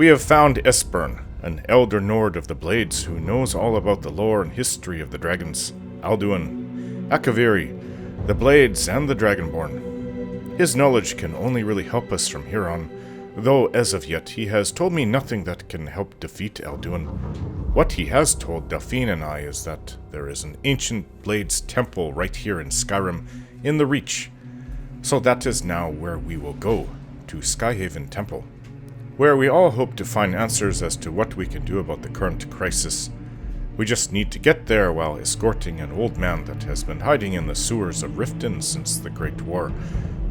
We have found Esbern, an elder Nord of the Blades who knows all about the lore and history of the dragons, Alduin, Akaviri, the Blades, and the Dragonborn. His knowledge can only really help us from here on, though as of yet he has told me nothing that can help defeat Alduin. What he has told Delphine and I is that there is an ancient Blades temple right here in Skyrim, in the Reach. So that is now where we will go, to Skyhaven Temple, where we all hope to find answers as to what we can do about the current crisis. We just need to get there while escorting an old man that has been hiding in the sewers of Riften since the Great War.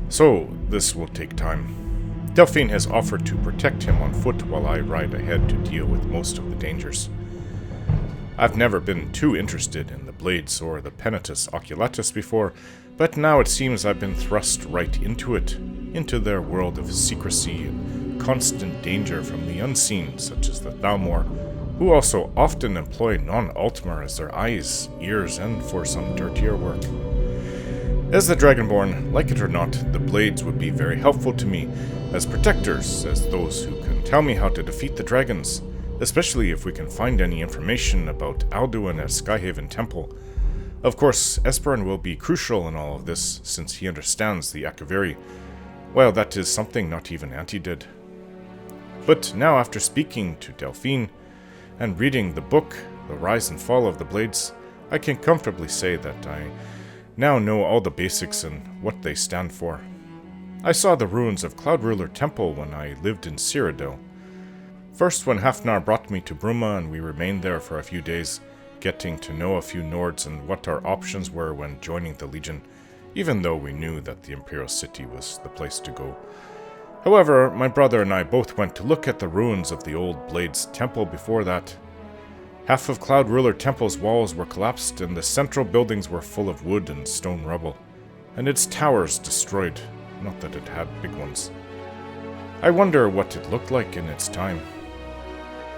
So this will take time. Delphine has offered to protect him on foot while I ride ahead to deal with most of the dangers. I've never been too interested in the Blades or the Penitus Oculatus before, but now it seems I've been thrust right into it, into their world of secrecy and constant danger from the unseen, such as the Thalmor, who also often employ non-Altmer as their eyes, ears, and for some dirtier work. As the Dragonborn, like it or not, the Blades would be very helpful to me as protectors, as those who can tell me how to defeat the dragons, especially if we can find any information about Alduin at Skyhaven Temple. Of course, Esbern will be crucial in all of this, since he understands the Akaviri. Well, that is something not even Auntie did. But now, after speaking to Delphine and reading the book, The Rise and Fall of the Blades, I can comfortably say that I now know all the basics and what they stand for. I saw the ruins of Cloud Ruler Temple when I lived in Cyrodiil. First when Hafnar brought me to Bruma and we remained there for a few days, getting to know a few Nords and what our options were when joining the Legion, even though we knew that the Imperial City was the place to go. However, my brother and I both went to look at the ruins of the old Blades Temple before that. Half of Cloud Ruler Temple's walls were collapsed and the central buildings were full of wood and stone rubble, and its towers destroyed, not that it had big ones. I wonder what it looked like in its time.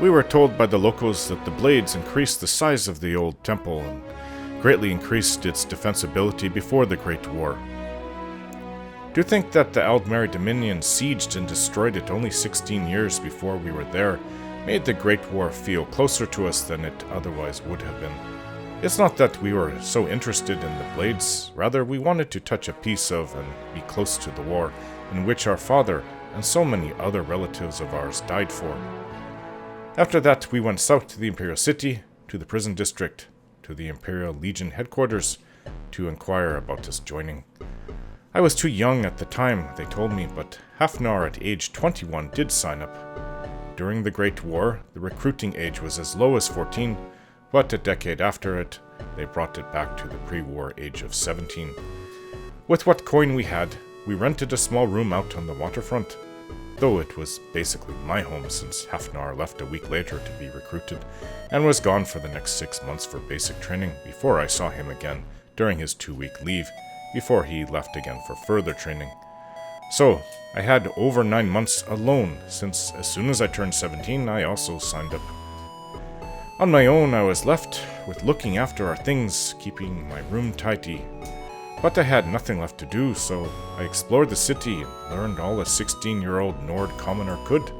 We were told by the locals that the Blades increased the size of the old temple and greatly increased its defensibility before the Great War. To think that the Aldmeri Dominion sieged and destroyed it only 16 years before we were there made the Great War feel closer to us than it otherwise would have been. It's not that we were so interested in the Blades, rather we wanted to touch a piece of and be close to the war, in which our father and so many other relatives of ours died for. After that we went south to the Imperial City, to the prison district, to the Imperial Legion headquarters, to inquire about us joining. I was too young at the time, they told me, but Hafnar at age 21 did sign up. During the Great War, the recruiting age was as low as 14, but a decade after it, they brought it back to the pre-war age of 17. With what coin we had, we rented a small room out on the waterfront, though it was basically my home since Hafnar left a week later to be recruited, and was gone for the next 6 months for basic training before I saw him again during his 2-week leave, before he left again for further training. So, I had over 9 months alone, since as soon as I turned 17, I also signed up. On my own, I was left with looking after our things, keeping my room tidy. But I had nothing left to do, so I explored the city and learned all a 16-year-old Nord commoner could.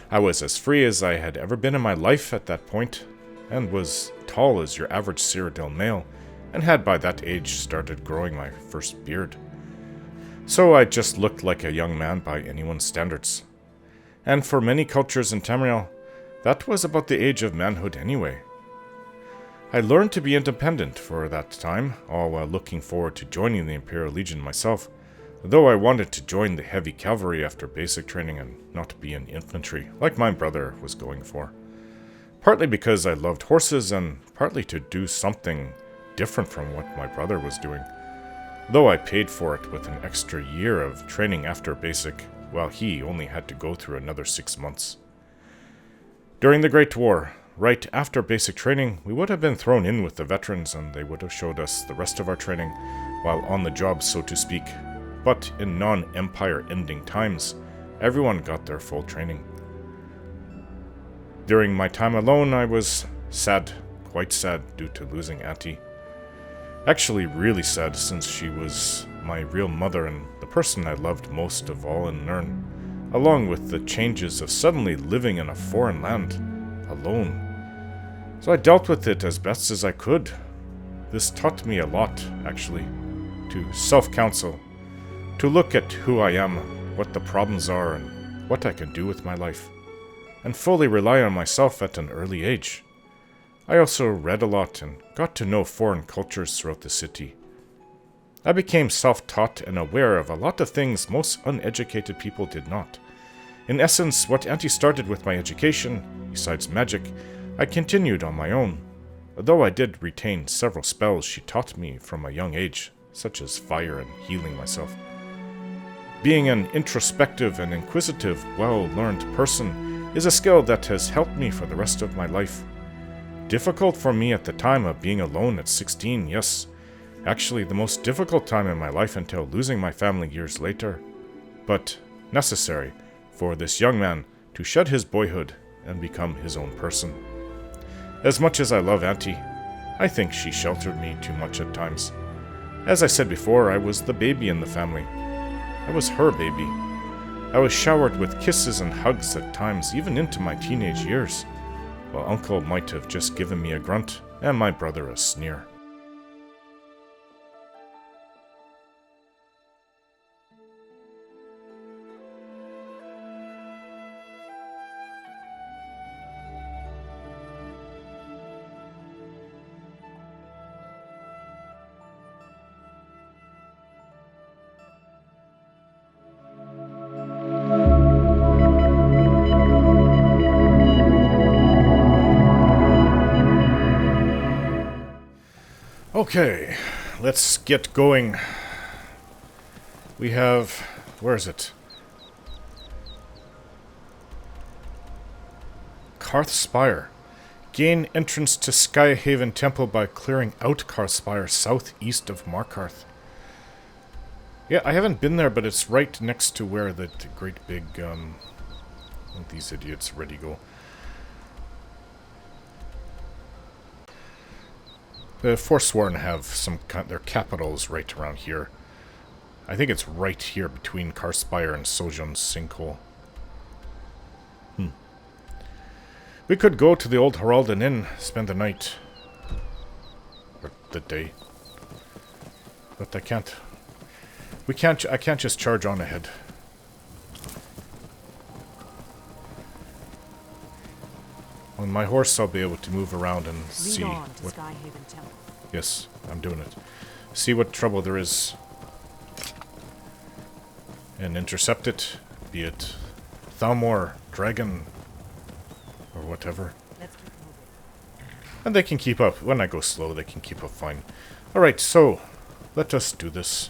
I was as free as I had ever been in my life at that point, and was tall as your average Cyrodiil male, and had by that age started growing my first beard. So I just looked like a young man by anyone's standards. And for many cultures in Tamriel, that was about the age of manhood anyway. I learned to be independent for that time, all while looking forward to joining the Imperial Legion myself, though I wanted to join the heavy cavalry after basic training and not be in infantry, like my brother was going for. Partly because I loved horses, and partly to do something different from what my brother was doing, though I paid for it with an extra year of training after basic, while he only had to go through another 6 months. During the Great War, right after basic training, we would have been thrown in with the veterans and they would have showed us the rest of our training, while on the job, so to speak. But in non-empire ending times, everyone got their full training. During my time alone, I was sad, quite sad due to losing Auntie. Actually really sad, since she was my real mother and the person I loved most of all in Nirn. along with the changes of suddenly living in a foreign land, alone. So I dealt with it as best as I could. This taught me a lot, actually, to self-counsel, to look at who I am, what the problems are, and what I can do with my life, and fully rely on myself at an early age. I also read a lot and got to know foreign cultures throughout the city. I became self-taught and aware of a lot of things most uneducated people did not. In essence, what Auntie started with my education, besides magic, I continued on my own, though I did retain several spells she taught me from a young age, such as fire and healing myself. Being an introspective and inquisitive, well-learned person is a skill that has helped me for the rest of my life. Difficult for me at the time of being alone at 16, yes. Actually, the most difficult time in my life until losing my family years later. But necessary for this young man to shed his boyhood and become his own person. As much as I love Auntie, I think she sheltered me too much at times. As I said before, I was the baby in the family. I was her baby. I was showered with kisses and hugs at times, even into my teenage years, while Uncle might have just given me a grunt and my brother a sneer. Okay, let's get going. We have... where is it? Karth Spire. Gain entrance to Skyhaven Temple by clearing out Karth Spire southeast of Markarth. Yeah, I haven't been there, but it's right next to where the great big, these idiots ready go. The Forsworn have some their capitals right around here. I think it's right here between Karspire and Sojon's Sinkhole. We could go to the old Heralden Inn, spend the night. Or the day. But I can't. I can't just charge on ahead. On my horse, I'll be able to move around and see what... Skyhaven Temple. Yes, I'm doing it. See what trouble there is. And intercept it, be it Thalmor, Dragon, or whatever. Let's keep moving. And they can keep up. When I go slow, they can keep up fine. Alright, so, let us do this.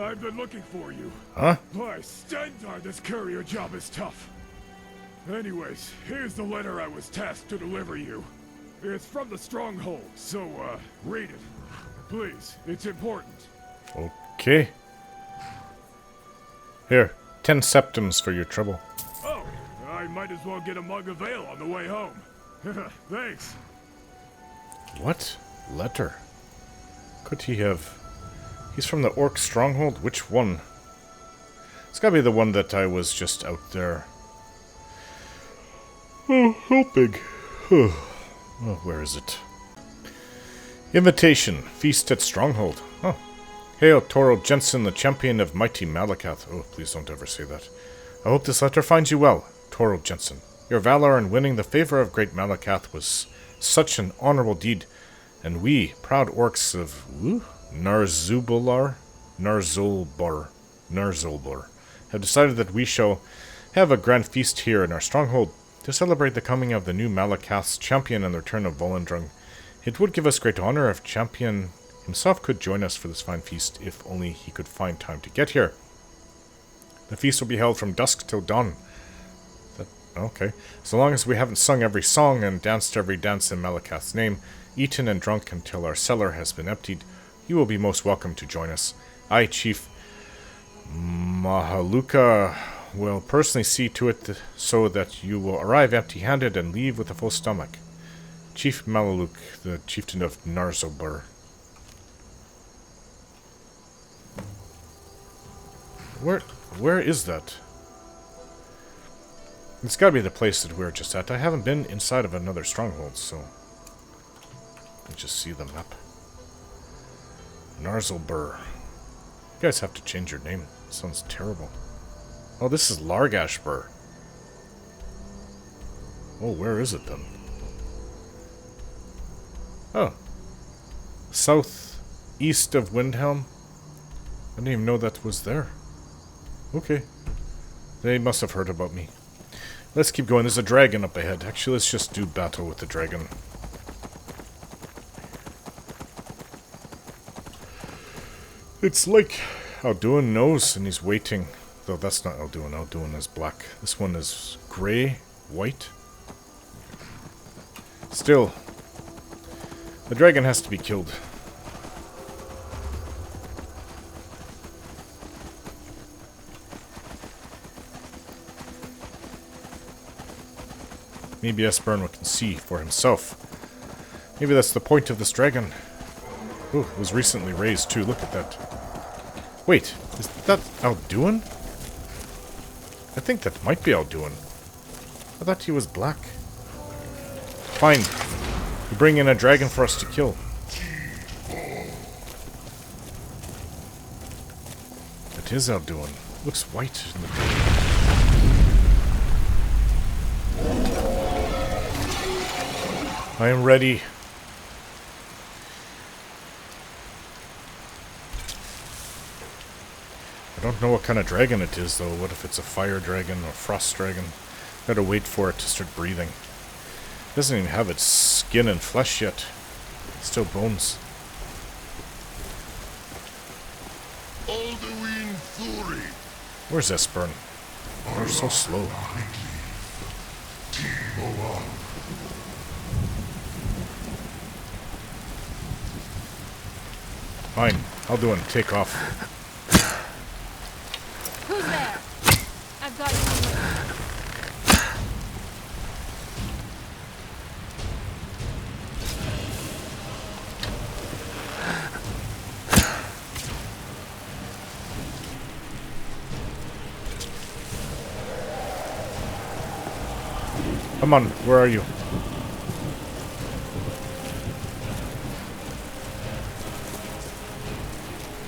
I've been looking for you. Huh? By Stendar, this courier job is tough. Anyways, here's the letter I was tasked to deliver you. It's from the stronghold, so, read it. Please, it's important. Okay. Here, 10 septims for your trouble. Oh, I might as well get a mug of ale on the way home. Thanks. What? Letter? Could he have... He's from the orc stronghold? Which one? It's gotta be the one that I was just out there. Oh, helping. Oh, where is it? Invitation. Feast at Stronghold. Oh. Hail, Toril Jensen, the champion of mighty Malakath. Oh, please don't ever say that. I hope this letter finds you well, Toril Jensen. Your valor in winning the favor of great Malakath was such an honorable deed, and we, proud orcs of Narzulbar, have decided that we shall have a grand feast here in our stronghold to celebrate the coming of the new Malakath's champion and the return of Volendrung. It would give us great honor if champion himself could join us for this fine feast, if only he could find time to get here. The feast will be held from dusk till dawn. Okay. So long as we haven't sung every song and danced every dance in Malakath's name, eaten and drunk until our cellar has been emptied, you will be most welcome to join us. I, Chief Mahaluka, will personally see to it so that you will arrive empty-handed and leave with a full stomach. Chief Malaluk, the chieftain of Narzulbar. Where is that? It's gotta be the place that we're just at. I haven't been inside of another stronghold, so... Let me just see the map. Narzulbar. You guys have to change your name. It sounds terrible. Oh, this is Largashbur. Oh, where is it then? Oh. Southeast of Windhelm? I didn't even know that was there. Okay. They must have heard about me. Let's keep going. There's a dragon up ahead. Actually, let's just do battle with the dragon. It's like Alduin knows, and he's waiting. Though that's not Alduin. Alduin is black. This one is grey, white. Still, the dragon has to be killed. Maybe Esbern can see for himself. Maybe that's the point of this dragon. Oh, it was recently raised too. Look at that. Wait, is that Alduin? I think that might be Alduin. I thought he was black. Fine. You bring in a dragon for us to kill. It is Alduin. Looks white in the day. I am ready. I don't know what kind of dragon it is, though. What if it's a fire dragon or frost dragon? Gotta wait for it to start breathing. It doesn't even have its skin and flesh yet. It's still bones. Alduin Thuri. Where's Esbern? They're so slow. Fine. Alduin, take off. Who's there? I've got you. Come on, where are you?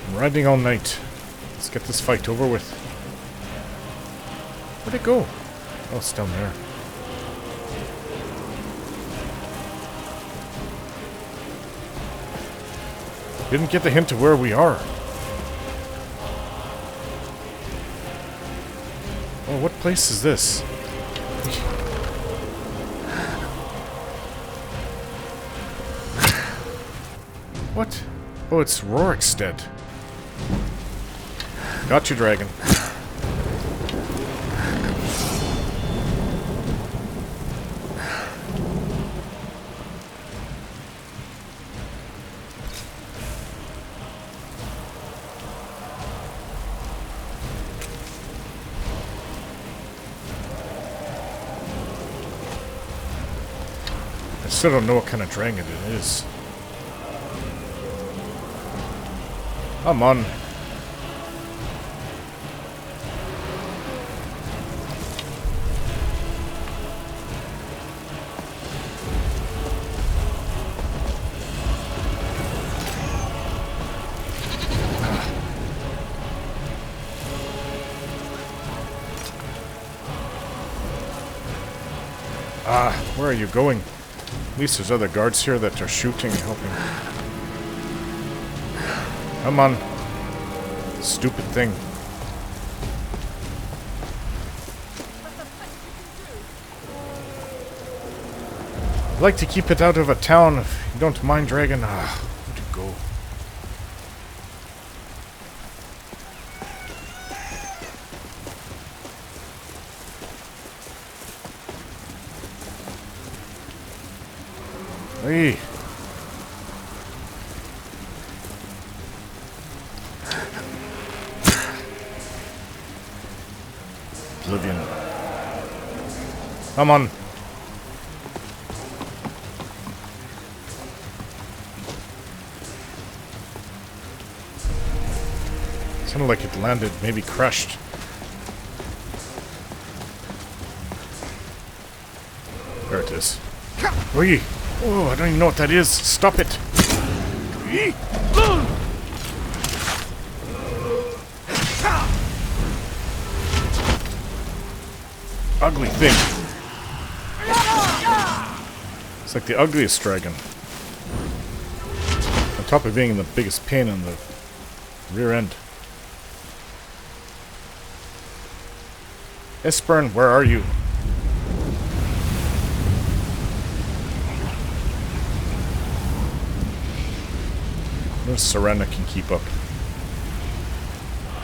I'm riding all night. Let's get this fight over with. Where'd it go? Oh, it's down there. Didn't get the hint of where we are. Oh, what place is this? What? Oh, it's Rorikstead. Got you, dragon. I still don't know what kind of dragon it is. Come on. Where are you going? At least there's other guards here that are shooting and helping. Come on. Stupid thing. I'd like to keep it out of a town if you don't mind, dragon. Where'd it go? Hey. Oblivion. Come on. Sounded like it landed, maybe crashed. There it is. Oi! Oh, I don't even know what that is. Stop it! Ugly thing. It's like the ugliest dragon. On top of being the biggest pain in the rear end. Esbern, where are you? No Serena can keep up.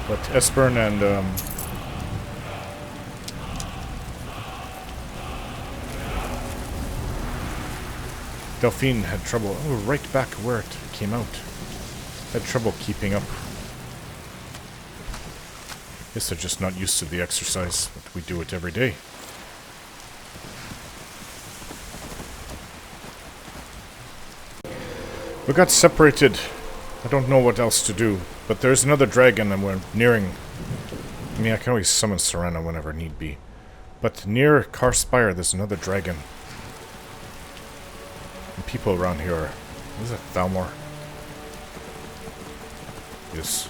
But Esbern and Delphine had trouble. Oh, right back where it came out. Had trouble keeping up. Guess they're just not used to the exercise, but we do it every day. We got separated. I don't know what else to do, but there's another dragon and we're nearing. I mean, I can always summon Serena whenever need be. But near Karspire, there's another dragon. And people around here are... Is it Thalmor? Yes.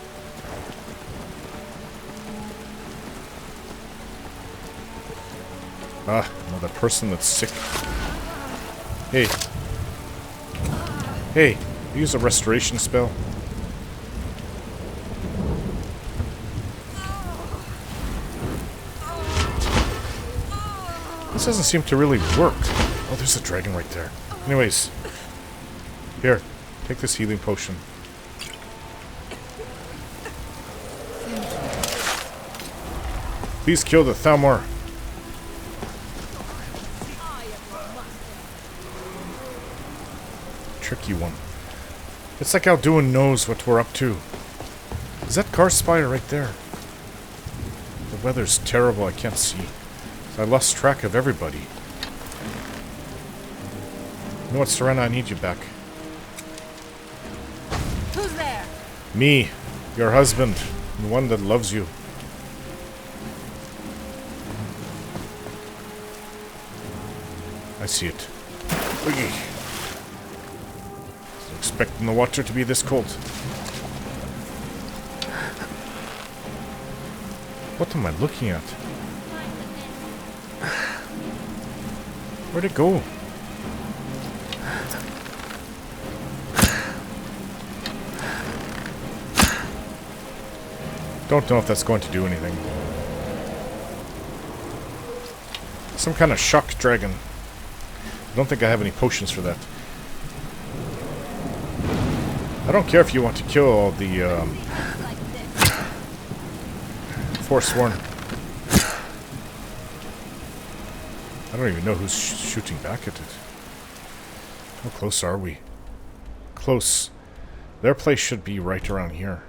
Ah, another person that's sick. Hey. Hey, use a restoration spell. This doesn't seem to really work. Oh, there's a dragon right there. Anyways. Here, take this healing potion. Please kill the Thalmor. Tricky one. It's like Alduin knows what we're up to. Is that Karspire right there? The weather's terrible, I can't see. I lost track of everybody. You know what, Serena, I need you back. Who's there? Me, your husband, the one that loves you. I see it. Oogie. Expecting the water to be this cold. What am I looking at? Where'd it go? Don't know if that's going to do anything. Some kind of shock dragon. I don't think I have any potions for that. I don't care if you want to kill all the Forsworn. I don't even know who's shooting back at it. How close are we? Close. Their place should be right around here.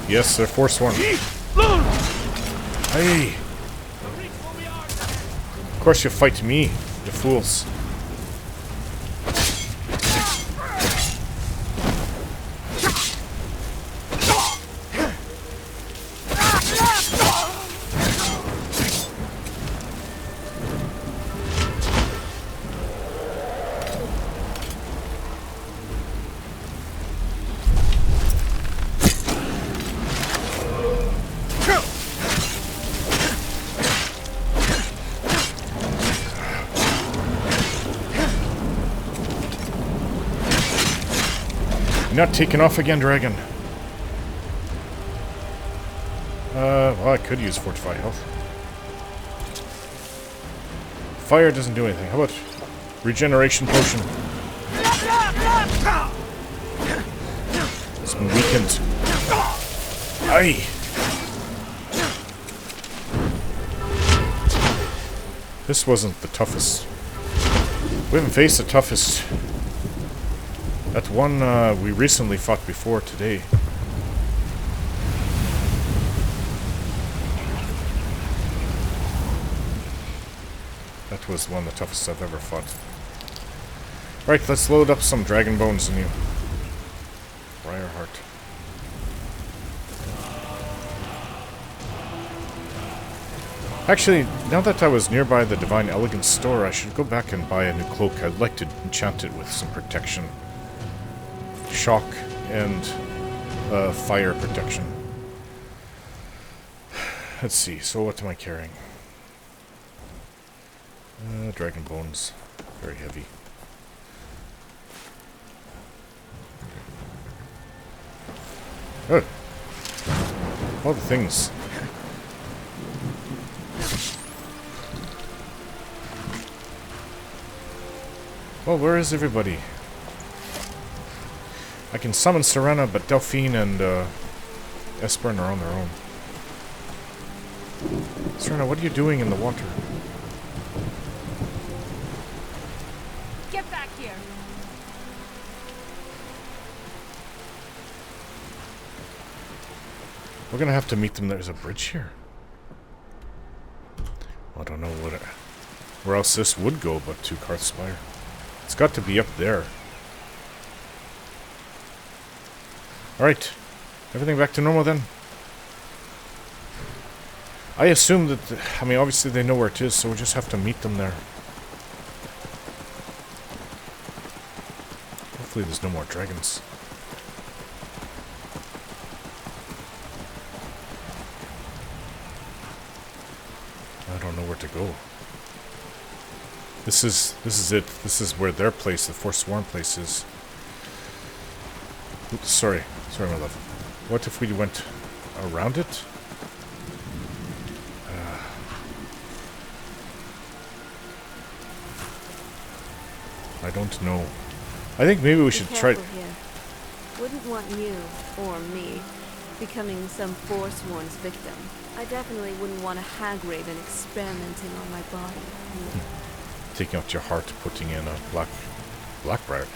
Yes, they're Forsworn. Hey! Of course you fight me, you fools. You're not taking off again, dragon. Well, I could use Fortify Health. Fire doesn't do anything. How about Regeneration Potion? It's been weakened. Aye! This wasn't the toughest. We haven't faced the toughest. That one we recently fought before today. That was one of the toughest I've ever fought. Right, let's load up some dragon bones in you. Briarheart. Actually, now that I was nearby the Divine Elegance store, I should go back and buy a new cloak. I'd like to enchant it with some protection. Shock and fire protection. Let's see, so what am I carrying? Dragon bones. Very heavy. Oh! All the things. Well, where is everybody? I can summon Serena, but Delphine and Esbern are on their own. Serena, what are you doing in the water? Get back here. We're gonna have to meet them. There's a bridge here. I don't know where else this would go but to Karthspire. It's got to be up there. Alright. Everything back to normal then? I assume that... I mean, obviously they know where it is, so we'll just have to meet them there. Hopefully there's no more dragons. I don't know where to go. This is it. This is where their place, the Forsworn place is. Oops, sorry, my love. What if we went around it? I don't know. I think maybe we should try. Here. Wouldn't want you or me becoming some Forsworn's victim. I definitely wouldn't want a hag raven experimenting on my body. Taking out your heart, putting in a blackbriar.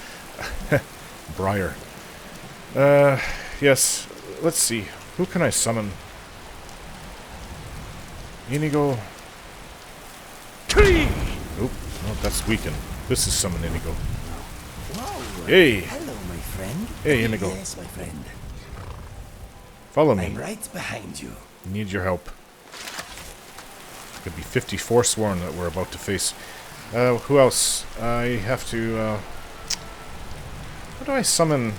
Briar. Yes. Let's see. Who can I summon? Inigo. Tree! Oop. No, that's weakened. This is summon Inigo. Wow. Hey! Hello, my friend. Hey, Inigo. Yes, my friend. Follow me. I'm right behind you. Need your help. Could be 50 Forsworn that we're about to face. Who else? I have to, how do I summon?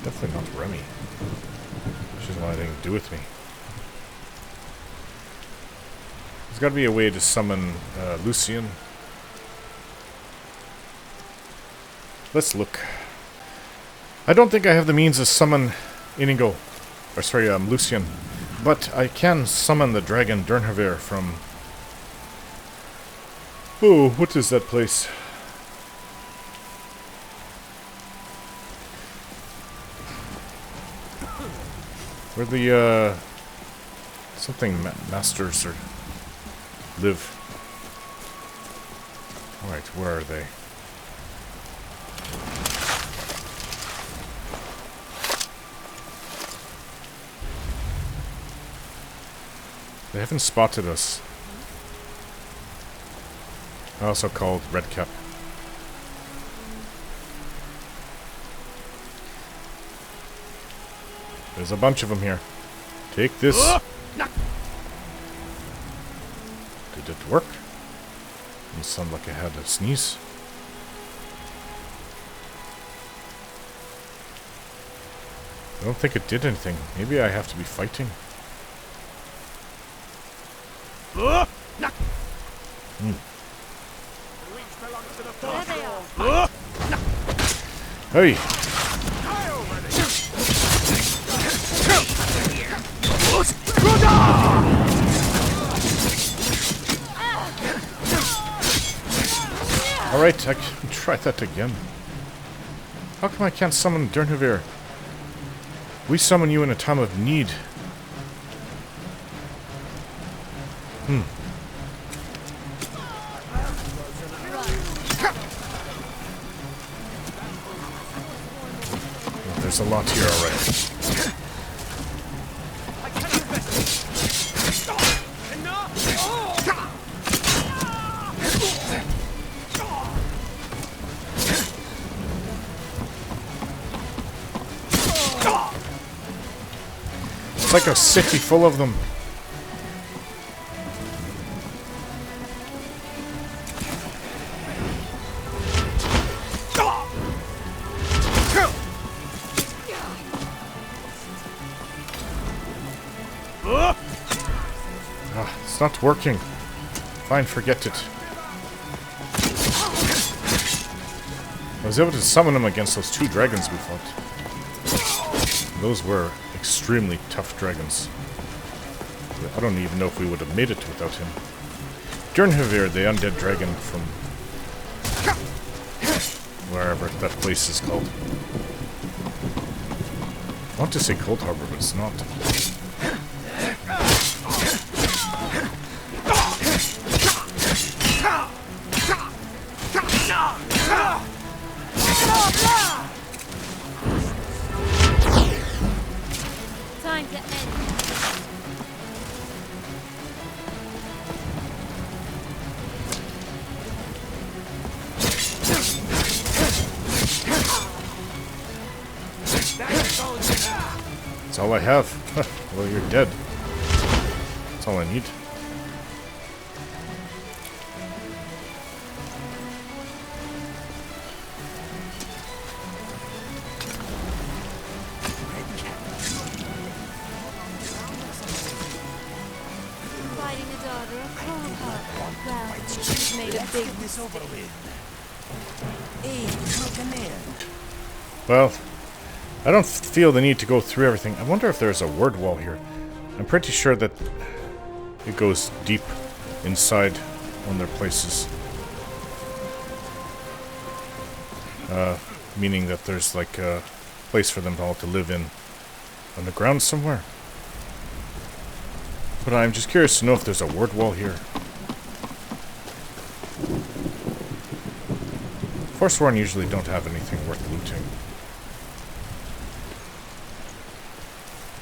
Definitely not Remy. She doesn't want anything to do with me. There's got to be a way to summon Lucian. Let's look. I don't think I have the means to summon Inigo. Or sorry, Lucian. But I can summon the dragon Durnhavir from... Oh, what is that place? Where the, something masters or live. Alright, where are they? They haven't spotted us. Also called Redcap. There's a bunch of them here. Take this. Did it work? It sounded like I had a sneeze. I don't think it did anything. Maybe I have to be fighting. There they are. Hey! Alright, I can try that again. How come I can't summon Durnhavir? We summon you in a time of need. Well, there's a lot here already. It's like a city full of them. It's not working. Fine, forget it. I was able to summon them against those two dragons we fought. Those were extremely tough dragons. I don't even know if we would have made it without him. Durnhavir, the undead dragon from wherever that place is called. I want to say Cold Harbor, but it's not. Time to end. That's all I have. Well, you're dead. That's all I need. Fighting a daughter of Cold Harbor. Well, she's made a big mistake. Hey, come in. Well, I don't feel the need to go through everything. I wonder if there's a word wall here. I'm pretty sure that it goes deep inside on their places. Meaning that there's like a place for them all to live in on the ground somewhere. But I'm just curious to know if there's a word wall here. Forsworn usually don't have anything worth looting.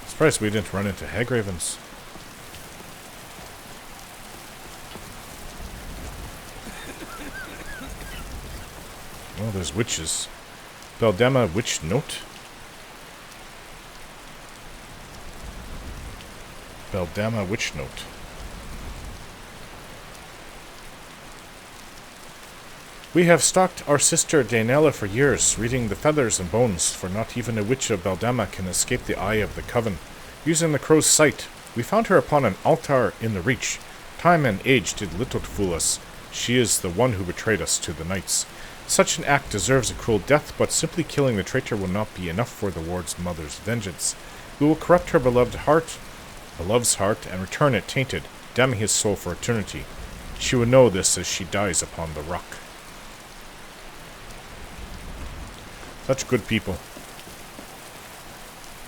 Surprised we didn't run into Hagravens. Well, there's witches. Beldama Witch Note? Beldama Witch Note. We have stalked our sister Daenela for years, reading the feathers and bones, for not even a witch of Beldama can escape the eye of the coven. Using the crow's sight, we found her upon an altar in the Reach. Time and age did little to fool us. She is the one who betrayed us to the knights. Such an act deserves a cruel death, but simply killing the traitor will not be enough for the ward's mother's vengeance. We will corrupt her beloved's heart, and return it tainted, damning his soul for eternity. She will know this as she dies upon the rock. Such good people.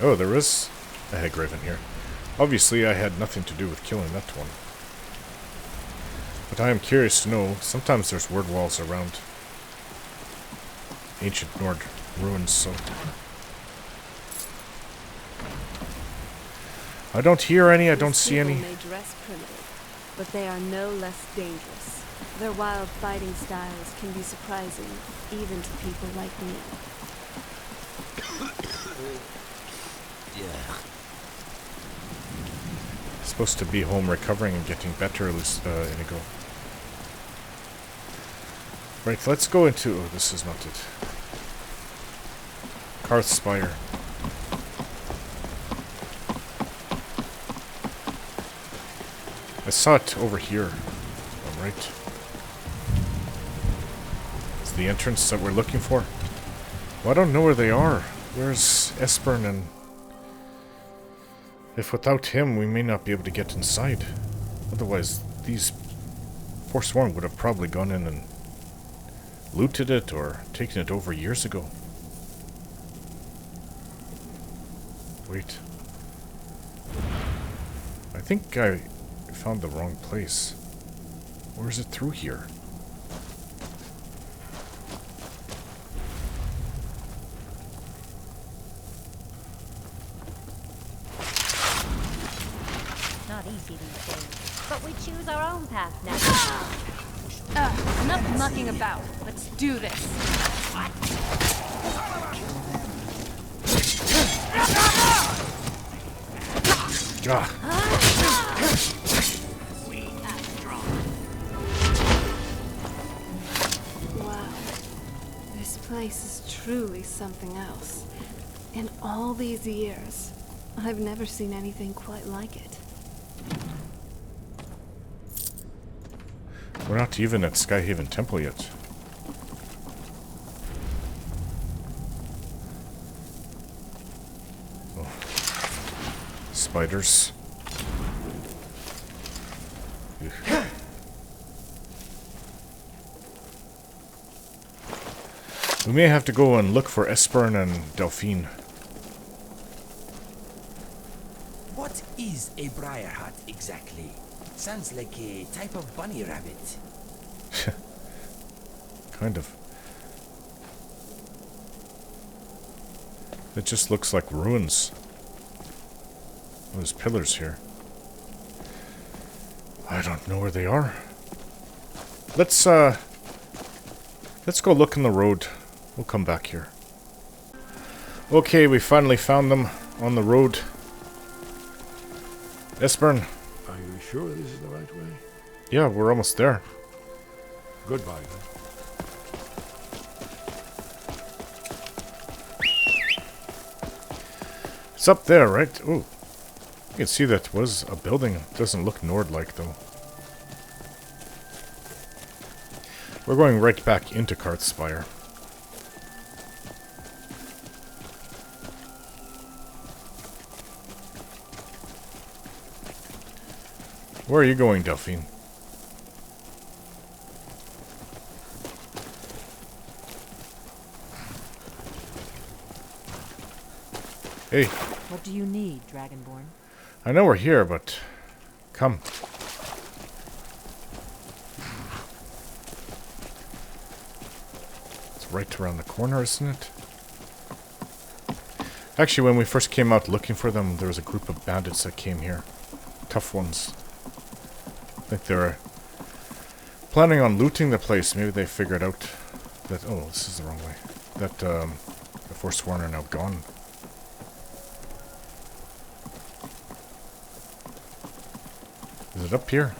Oh, there is a Hagraven here. Obviously, I had nothing to do with killing that one. But I am curious to know, sometimes there's word walls around ancient Nord ruins, so... I don't hear any, I don't see any. These people may dress primitive, but they are no less dangerous. Their wild fighting styles can be surprising, even to people like me. Yeah. Supposed to be home recovering and getting better, at least, Inigo. Right, let's go into... Oh, this is not it. Karth Spire. I saw it over here. All right. It's the entrance that we're looking for. Well, I don't know where they are. Where's Esbern and... If without him, we may not be able to get inside. Otherwise, these Forsworn would have probably gone in and looted it or taken it over years ago. Wait. I think I found the wrong place. Or is it through here? Not easy these days. But we choose our own path now. Enough mucking about. Let's do this. Ah. Wow. This place is truly something else. In all these years, I've never seen anything quite like it. We're not even at Skyhaven Temple yet. Oh. Spiders. Ugh. We may have to go and look for Esbern and Delphine. What is a briar hat exactly? Sounds like a type of bunny rabbit. Kind of. It just looks like ruins. There's pillars here. I don't know where they are. Let's go look in the road. We'll come back here. Okay, we finally found them on the road. Esbern. Are you sure this is the right way? Yeah, we're almost there. Goodbye, then. It's up there, right? Oh, you can see that was a building. It doesn't look Nord-like, though. We're going right back into Karth Spire. Where are you going, Delphine? Hey. What do you need, Dragonborn? I know we're here, but... Come. It's right around the corner, isn't it? Actually, when we first came out looking for them, there was a group of bandits that came here. Tough ones. I think they're planning on looting the place. Maybe they figured out that... Oh, this is the wrong way. That the Forsworn are now gone. Is it up here?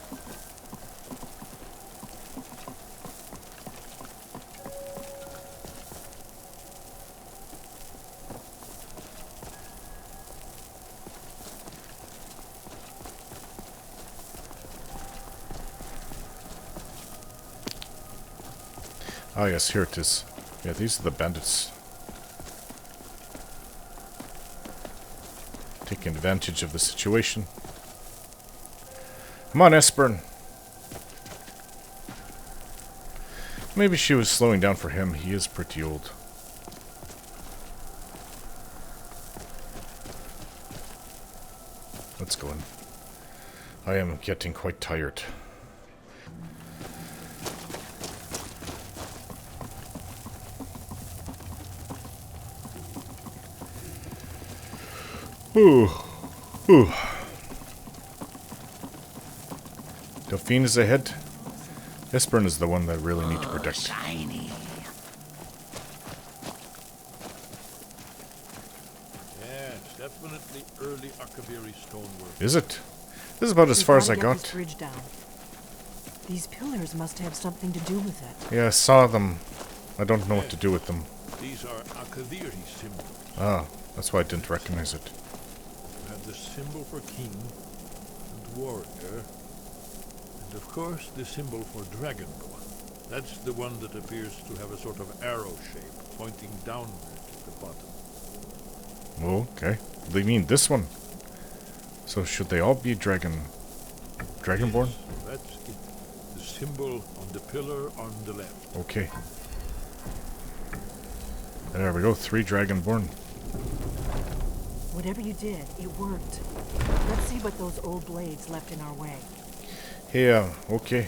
Ah, yes, here it is. Yeah, these are the bandits. Taking advantage of the situation. Come on, Esbern. Maybe she was slowing down for him. He is pretty old. Let's go in. I am getting quite tired. Ooh. Ooh. Delphine is ahead. Esbern is the one that I really need to protect. Shiny. Yes, definitely early Akaviri stonework. Is it? This is about as far as I This got. bridge down. These pillars must have something to do with it. Yeah, I saw them. I don't know what to do with them. These are Akaviri symbols. Ah, that's why I didn't recognize it. You have the symbol for king and warrior. And of course the symbol for dragonborn. That's the one that appears to have a sort of arrow shape pointing downward at the bottom. Oh, okay. They mean this one. So should they all be dragonborn? Yes, that's it. The symbol on the pillar on the left. Okay. There we go, 3 dragonborn. Whatever you did, it worked. Let's see what those old blades left in our way. Hey, okay.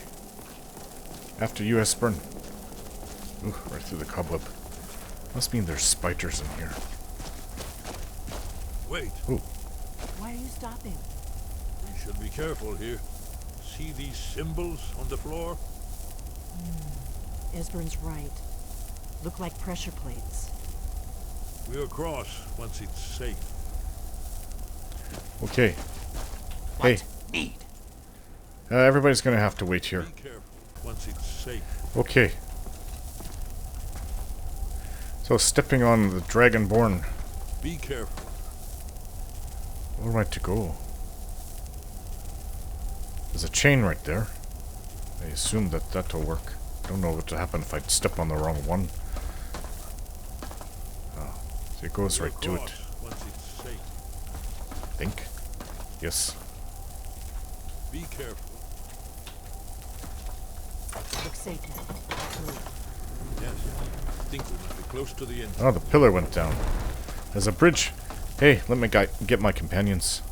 After you, Esbern. Ooh, right through the cobweb. Must mean there's spiders in here. Wait, Ooh, Why are you stopping? we should be careful here. See these symbols on the floor? Esbern's right. Look like pressure plates. We'll cross once it's safe. okay. Hey, Need. everybody's gonna have to wait here. Be careful once it's safe. Okay. So, stepping on the dragonborn. Be careful. Where am I to go? There's a chain right there. I assume that that'll work. I don't know what will happen if I step on the wrong one. Oh, so it goes right to it. Cross once it's safe. I think. Yes. Be careful. Looks safe now. Yes, I think we might be close to the end. Oh, the pillar went down. There's a bridge. Hey, let me get my companions.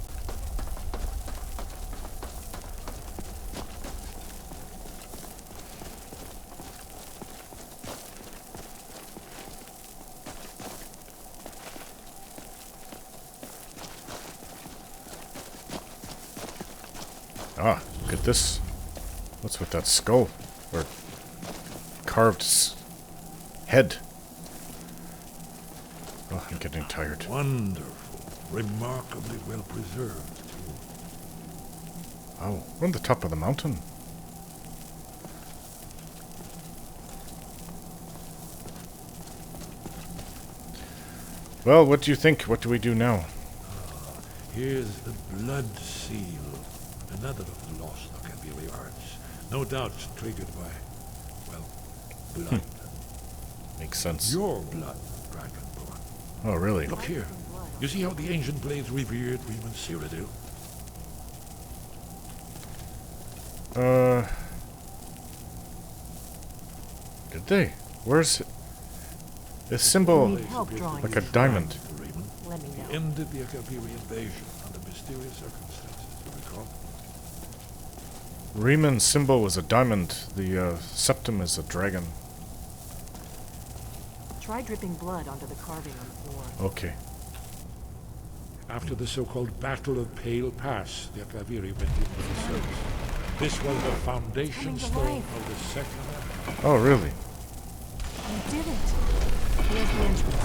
Ah, look at this. What's with that skull? Or carved head? Oh, I'm getting tired. Wonderful. Remarkably well preserved, too. Oh, we're on the top of the mountain. Well, what do you think? What do we do now? Here's the blood seal. Another of the lost Akaviri arts. No doubt triggered by, well, blood. Makes sense. Your blood, Dragonborn. Oh, really? Look here. You see how the ancient blades revered even Cyrodiil? Did they? Where's it? A symbol Need help drawing like a these. diamond. Raymond. Let me know. Ended the Akaviri invasion under mysterious circumstances, you recall? Rieman's symbol was a diamond. The septum is a dragon. Try dripping blood onto the carving on the floor. Okay. After the so-called Battle of Pale Pass, the Akaviri went into the service. This was the foundation Coming to stone life. of the Second Empire. Oh, really? You did it. Here's the entrance.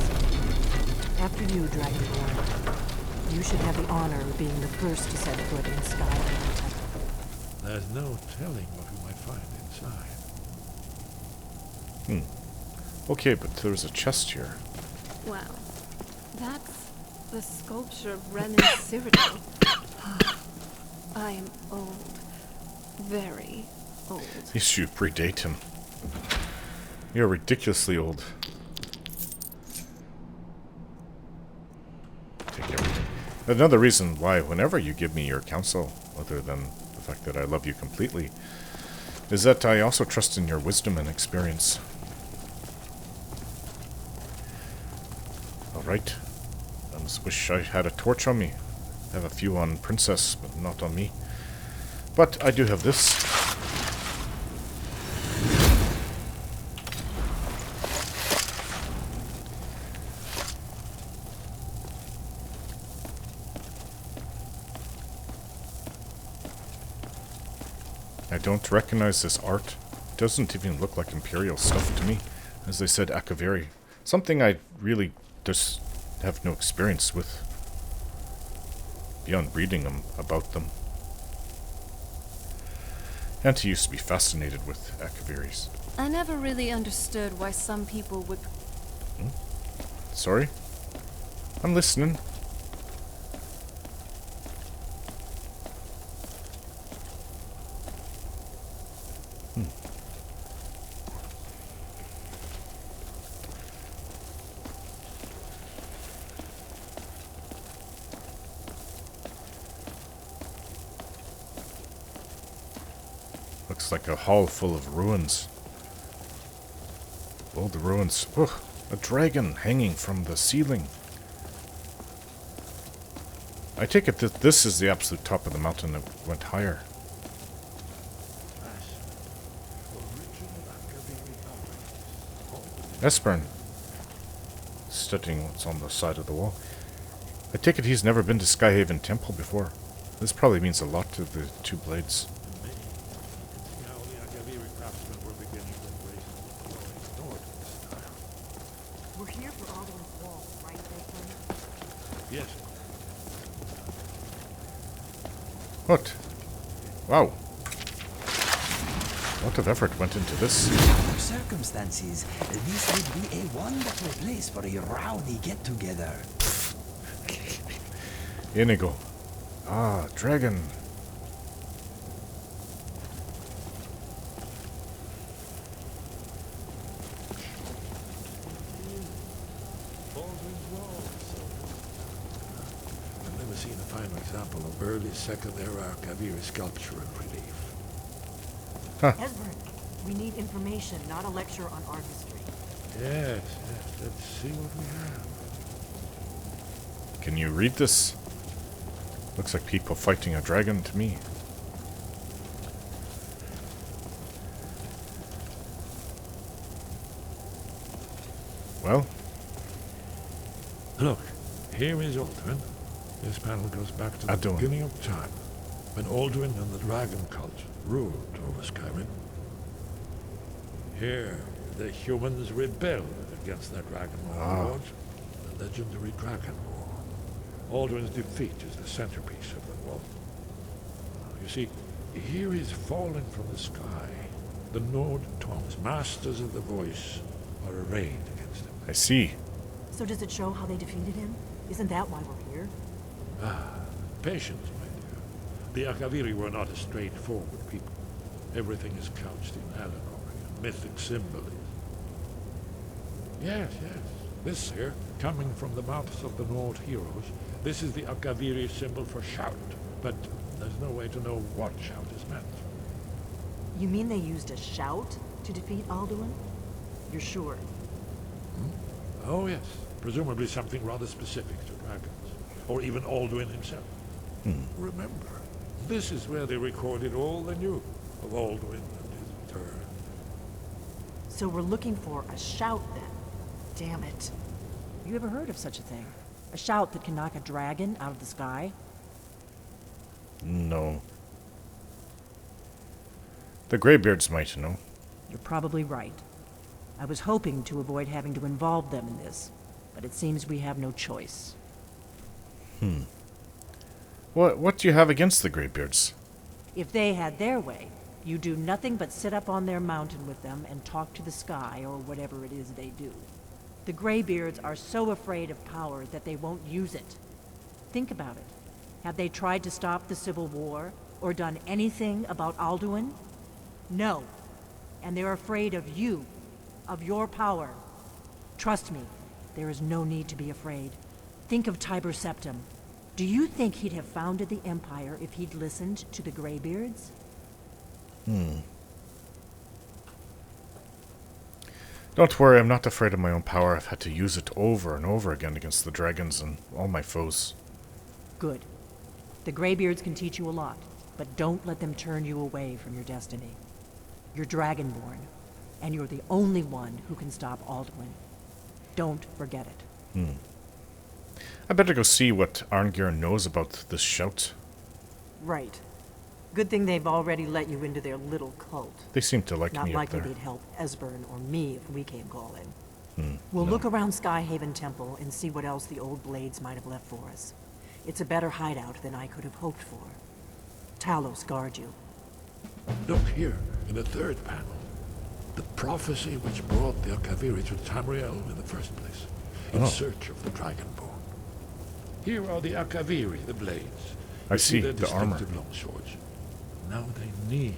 After you, Dragonborn. You should have the honor of being the first to set foot in Skyline Temple. There's no telling what we might find inside. Okay, but there's a chest here. Wow. That's the sculpture of Renan Cyrodiil. I am old. Very old. Yes, you predate him. You're ridiculously old. Take everything. Another reason why, whenever you give me your counsel, other than the fact that I love you completely, is that I also trust in your wisdom and experience. Alright. I just wish I had a torch on me. I have a few on Princess, but not on me. But I do have this. I don't recognize this art. It doesn't even look like Imperial stuff to me. As I said, Akaviri. Something I really just have no experience with. Beyond reading about them. Auntie used to be fascinated with Akaviris. I never really understood why some people would... Sorry? I'm listening. Looks like a hall full of ruins. Old ruins. Ugh, a dragon hanging from the ceiling. I take it that this is the absolute top of the mountain that went higher. Esbern. Studying what's on the side of the wall. I take it he's never been to Skyhaven Temple before. This probably means a lot to the two blades. We're here for Alduin's wall, right, Delphine? Yes. What? Wow. A lot of effort went into this. Under circumstances, this would be a wonderful place for a rowdy get-together. Inigo. Ah, dragon. I've never seen a finer example of early Second Era Kaviri sculpture and relief. Esbern, we need information, not a lecture on art history. Yes, let's see what we have. Can you read this? Looks like people fighting a dragon to me. Well? Look, here is Alduin. This panel goes back to the Alduin. beginning of time, when Alduin and the dragon cult ruled over Skyrim. Here, the humans rebelled against their dragon warlords, the legendary Dragon War. Alduin's defeat is the centerpiece of the war. You see, here is falling from the sky. The Nord Tongs, masters of the voice, are arrayed against him. I see. So does it show how they defeated him? Isn't that why we're here? Patience, my dear. The Akaviri were not a straightforward people. Everything is couched in allegory and mythic symbolism. Yes. This here, coming from the mouths of the Nord heroes, this is the Akaviri symbol for shout. But there's no way to know what shout is meant. You mean they used a shout to defeat Alduin? You're sure? Oh yes, presumably something rather specific to dragons. Or even Alduin himself. Remember, this is where they recorded all they knew of Alduin and his return. So we're looking for a shout then. Damn it. You ever heard of such a thing? A shout that can knock a dragon out of the sky? No. The Greybeards might know. You're probably right. I was hoping to avoid having to involve them in this, but it seems we have no choice. What do you have against the Greybeards? If they had their way, you do nothing but sit up on their mountain with them and talk to the sky or whatever it is they do. The Greybeards are so afraid of power that they won't use it. Think about it. Have they tried to stop the Civil War or done anything about Alduin? No. And they're afraid of you. of your power. Trust me, there is no need to be afraid. Think of Tiber Septim. Do you think he'd have founded the Empire if he'd listened to the Greybeards? Don't worry, I'm not afraid of my own power. I've had to use it over and over again against the dragons and all my foes. Good. The Greybeards can teach you a lot, but don't let them turn you away from your destiny. You're Dragonborn, and you're the only one who can stop Alduin. Don't forget it. I better go see what Arngir knows about this shout. Right. Good thing they've already let you into their little cult. They seem to like Not me up likely there. they'd help Esbern or me if we came calling. We'll no. look around Skyhaven Temple and see what else the old blades might have left for us. It's a better hideout than I could have hoped for. Talos guard you. Look here, in the third panel. The prophecy which brought the Akaviri to Tamriel in the first place, in search of the Dragonborn. Here are the Akaviri, the blades. I You see, their the armor. distinctive long swords. Now they need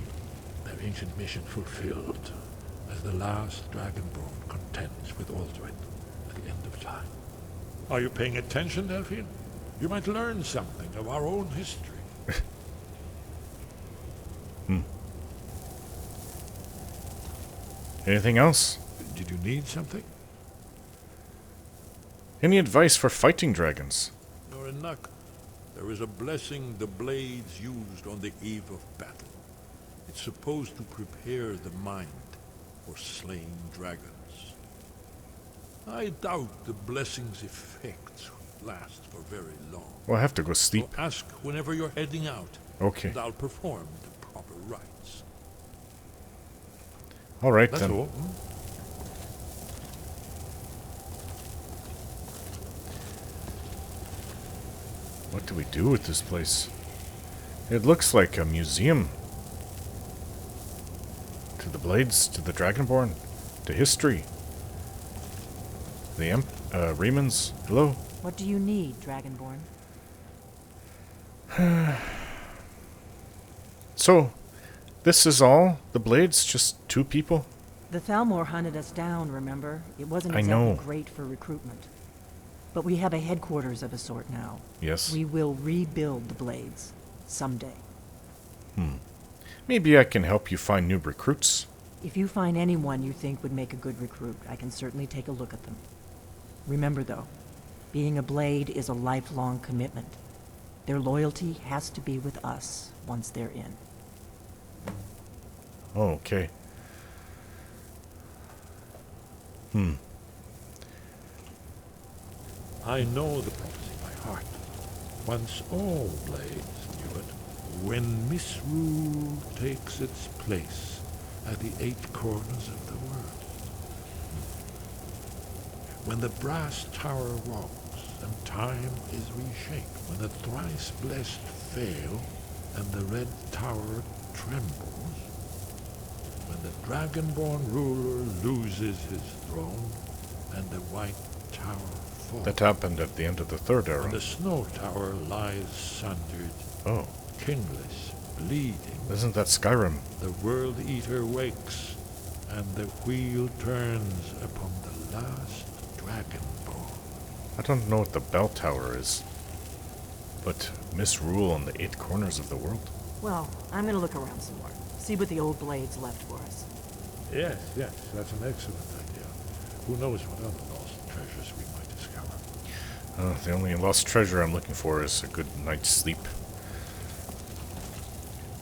their ancient mission fulfilled, as the last Dragonborn contends with Alduin at the end of time. Are you paying attention, Delphine? You might learn something of our own history. Anything else? Did you need something? Any advice for fighting dragons? You're in luck. There is a blessing the blades used on the eve of battle. It's supposed to prepare the mind for slaying dragons. I doubt the blessing's effects last for very long. Well, I have to go sleep. So ask whenever you're heading out, Okay. and I'll perform the proper rites. Alright That's then. all. What do we do with this place? It looks like a museum. To the blades, to the Dragonborn, to history. The Remans, hello? What do you need, Dragonborn? So, this is all? The blades? Just 2 people? The Thalmor hunted us down, remember? It wasn't I exactly know. great for recruitment. But we have a headquarters of a sort now. Yes. We will rebuild the blades. Someday. Maybe I can help you find new recruits. If you find anyone you think would make a good recruit, I can certainly take a look at them. Remember, though, being a blade is a lifelong commitment. Their loyalty has to be with us once they're in. Oh, okay. I know the prophecy by heart. Once all blades knew it. When misrule takes its place at the 8 corners of the world. When the brass tower rocks and time is reshaped. When the thrice blessed fail and the red tower trembles. When the dragonborn ruler loses his throne and the white tower falls. That happened at the end of the 3rd era. When the snow tower lies sundered, Oh, kingless, bleeding. isn't that Skyrim? The World Eater wakes, and the wheel turns upon the last dragonborn. I don't know what the bell tower is. But misrule on the 8 corners of the world? Well, I'm gonna look around some more. See what the old blades left for us. Yes, that's an excellent idea. Who knows what other lost treasures we might discover. The only lost treasure I'm looking for is a good night's sleep.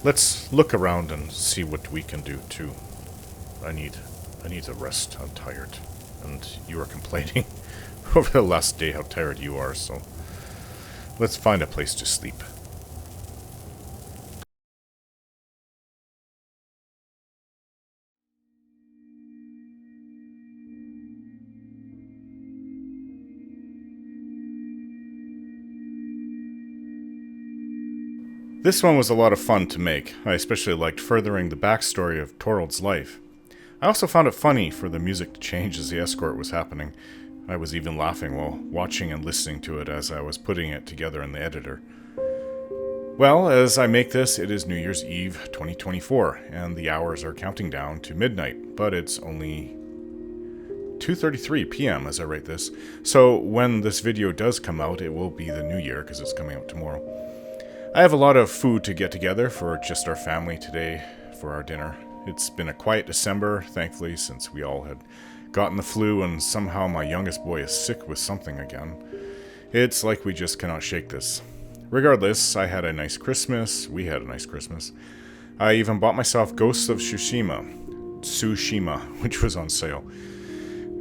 Let's look around and see what we can do too. I need a rest. I'm tired. And you are complaining over the last day how tired you are, so let's find a place to sleep. This one was a lot of fun to make. I especially liked furthering the backstory of Torald's life. I also found it funny for the music to change as the escort was happening. I was even laughing while watching and listening to it as I was putting it together in the editor. Well, as I make this, it is New Year's Eve 2024, and the hours are counting down to midnight, but it's only 2:33 p.m. as I write this. So when this video does come out, it will be the new year because it's coming out tomorrow. I have a lot of food to get together for just our family today for our dinner. It's been a quiet December, thankfully, since we all had gotten the flu and somehow my youngest boy is sick with something again. It's like we just cannot shake this. Regardless, I had a nice Christmas. We had a nice Christmas. I even bought myself Ghosts of Tsushima, which was on sale.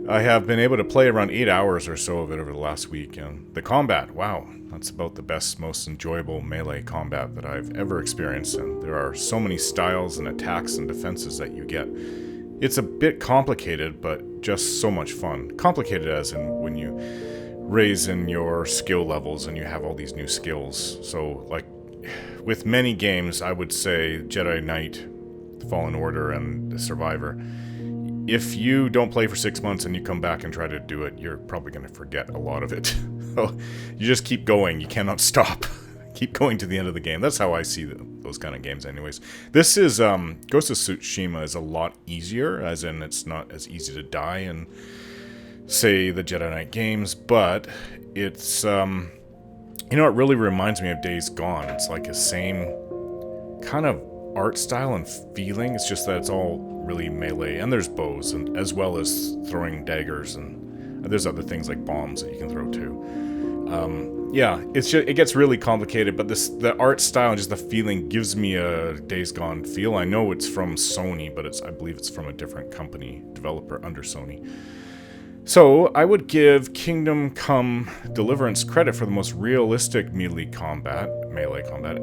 I have been able to play around 8 hours or so of it over the last week, and the combat, wow, that's about the best, most enjoyable melee combat that I've ever experienced, and there are so many styles and attacks and defenses that you get. It's a bit complicated, but just so much fun. Complicated as in when you raise in your skill levels and you have all these new skills. So, like, with many games, I would say Jedi Knight, Fallen Order, and Survivor. If you don't play for 6 months and you come back and try to do it, you're probably going to forget a lot of it. You just keep going. You cannot stop. Keep going to the end of the game. That's how I see those kind of games anyways. This is, Ghost of Tsushima is a lot easier, as in it's not as easy to die in, say, the Jedi Knight games, but it's, you know, it really reminds me of Days Gone. It's like the same kind of art style and feeling. It's just that it's all really melee, and there's bows, and as well as throwing daggers, and there's other things like bombs that you can throw too. Yeah, it gets really complicated, but the art style and just the feeling gives me a Days Gone feel. I know it's from Sony, but I believe it's from a different company, developer under Sony. So, I would give Kingdom Come Deliverance credit for the most realistic melee combat,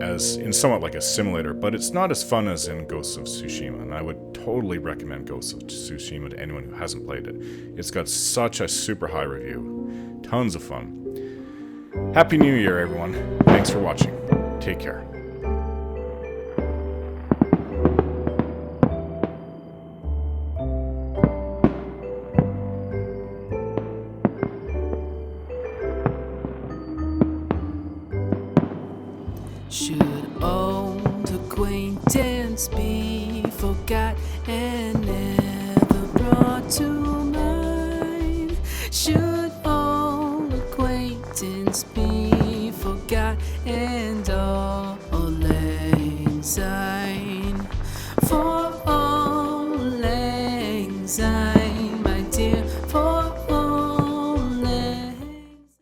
as in somewhat like a simulator, but it's not as fun as in Ghosts of Tsushima, and I would totally recommend Ghosts of Tsushima to anyone who hasn't played it. It's got such a super high review. Tons of fun. Happy New Year, everyone. Thanks for watching. Take care. Should old acquaintance be forgot and never brought to mind? Should old acquaintance be forgot and all lang syne? For all lang syne.